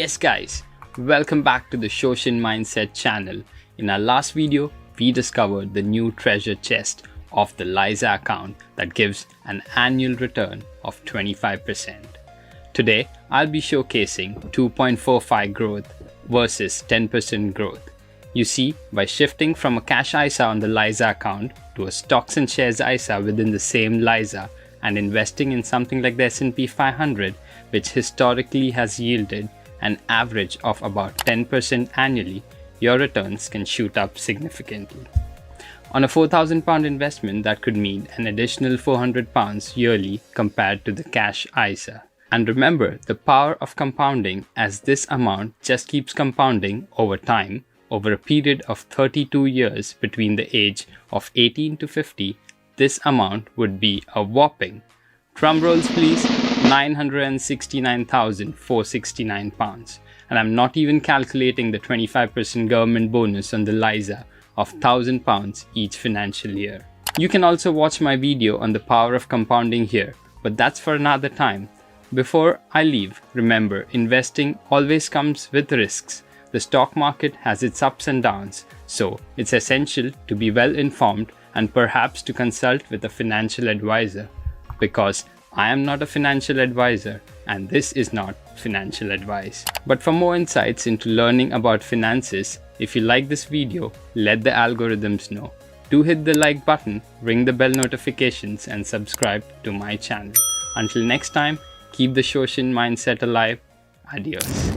Yes guys, welcome back to the Shoshin Mindset channel. In our last video, we discovered the new treasure chest of the LISA account that gives an annual return of 25%. Today, I'll be showcasing 2.45 growth versus 10% growth. You see, by shifting from a cash ISA on the LISA account to a stocks and shares ISA within the same LISA and investing in something like the S&P 500, which historically has yielded an average of about 10% annually, your returns can shoot up significantly. On a £4,000 investment, that could mean an additional £400 yearly compared to the cash ISA. And remember the power of compounding, as this amount just keeps compounding over time. Over a period of 32 years between the age of 18 to 50, this amount would be a whopping, drum rolls please, £969,469. And I'm not even calculating the 25% government bonus on the LISA of £1,000 each financial year. You can also watch my video on the power of compounding here, but that's for another time. Before I leave, remember, investing always comes with risks. The stock market has its ups and downs, so it's essential to be well informed and perhaps to consult with a financial advisor, because I am not a financial advisor and this is not financial advice. But for more insights into learning about finances, if you like this video, let the algorithms know. Do hit the like button, ring the bell notifications and subscribe to my channel. Until next time, keep the Shoshin mindset alive. Adios.